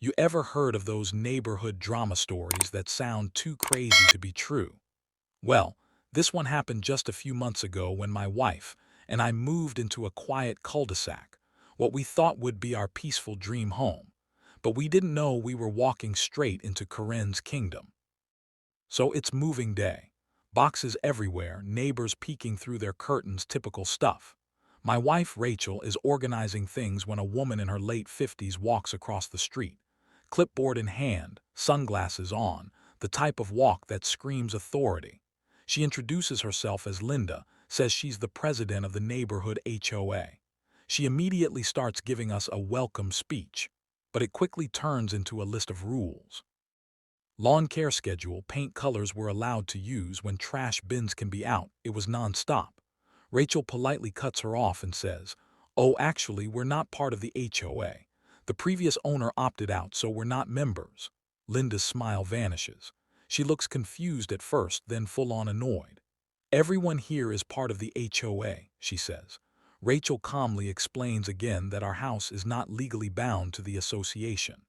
You ever heard of those neighborhood drama stories that sound too crazy to be true? Well, this one happened just a few months ago when my wife and I moved into a quiet cul-de-sac, what we thought would be our peaceful dream home. But we didn't know we were walking straight into Karen's kingdom. So it's moving day. Boxes everywhere, neighbors peeking through their curtains, typical stuff. My wife, Rachel, is organizing things when a woman in her late 50s walks across the street. Clipboard in hand, sunglasses on, the type of walk that screams authority. She introduces herself as Linda, says she's the president of the neighborhood HOA. She immediately starts giving us a welcome speech, but it quickly turns into a list of rules. Lawn care schedule, paint colors we're allowed to use when trash bins can be out. It was non-stop. Rachel politely cuts her off and says, "Oh, actually, we're not part of the HOA. The previous owner opted out, so we're not members." Linda's smile vanishes. She looks confused at first, then full-on annoyed. "Everyone here is part of the HOA," she says. Rachel calmly explains again that our house is not legally bound to the association.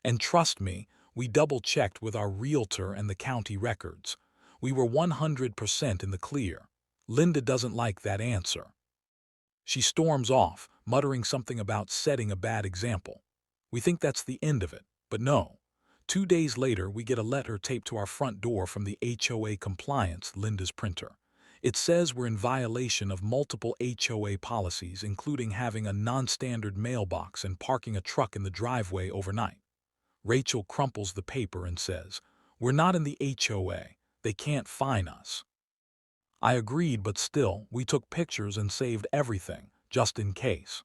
And trust me, we double-checked with our realtor and the county records. We were 100% in the clear. Linda doesn't like that answer. She storms off, muttering something about setting a bad example. We think that's the end of it, but no. 2 days later, we get a letter taped to our front door from the HOA Compliance, Linda's printer. It says we're in violation of multiple HOA policies, including having a non-standard mailbox and parking a truck in the driveway overnight. Rachel crumples the paper and says, "We're not in the HOA. They can't fine us." I agreed, but still, we took pictures and saved everything, just in case.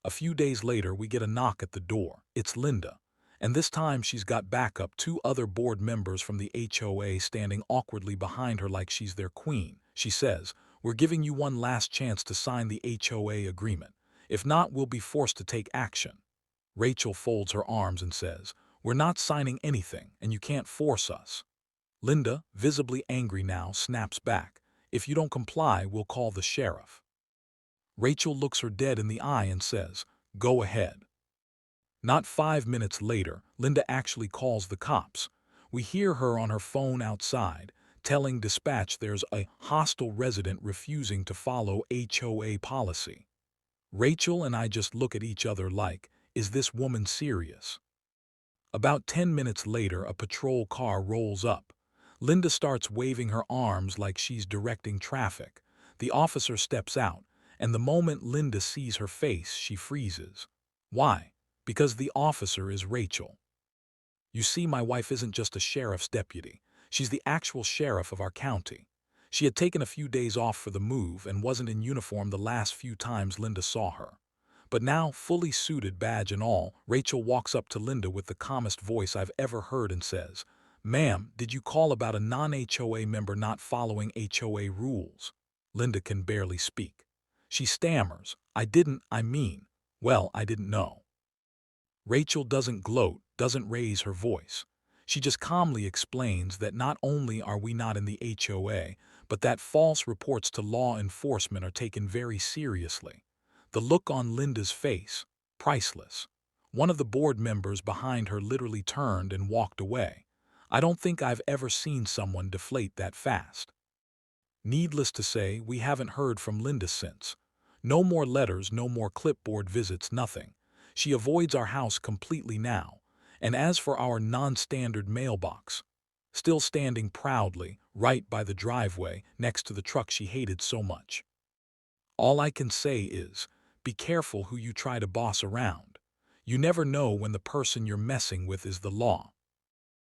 A few days later, we get a knock at the door. It's Linda. And this time she's got backup, 2 other board members from the HOA standing awkwardly behind her like she's their queen. She says, "We're giving you one last chance to sign the HOA agreement. If not, we'll be forced to take action." Rachel folds her arms and says, "We're not signing anything, and you can't force us." Linda, visibly angry now, snaps back, "If you don't comply, we'll call the sheriff." Rachel looks her dead in the eye and says, "Go ahead." Not 5 minutes later, Linda actually calls the cops. We hear her on her phone outside, telling dispatch there's a hostile resident refusing to follow HOA policy. Rachel and I just look at each other like, is this woman serious? About 10 minutes later, a patrol car rolls up. Linda starts waving her arms like she's directing traffic. The officer steps out, and the moment Linda sees her face, she freezes. Why? Because the officer is Rachel. You see, my wife isn't just a sheriff's deputy. She's the actual sheriff of our county. She had taken a few days off for the move and wasn't in uniform the last few times Linda saw her. But now, fully suited, badge and all, Rachel walks up to Linda with the calmest voice I've ever heard and says, "Ma'am, did you call about a non-HOA member not following HOA rules?" Linda can barely speak. She stammers, "I didn't, well, I didn't know." Rachel doesn't gloat, doesn't raise her voice. She just calmly explains that not only are we not in the HOA, but that false reports to law enforcement are taken very seriously. The look on Linda's face, priceless. One of the board members behind her literally turned and walked away. I don't think I've ever seen someone deflate that fast. Needless to say, we haven't heard from Linda since. No more letters, no more clipboard visits, nothing. She avoids our house completely now. And as for our non-standard mailbox, still standing proudly right by the driveway next to the truck she hated so much. All I can say is, be careful who you try to boss around. You never know when the person you're messing with is the law.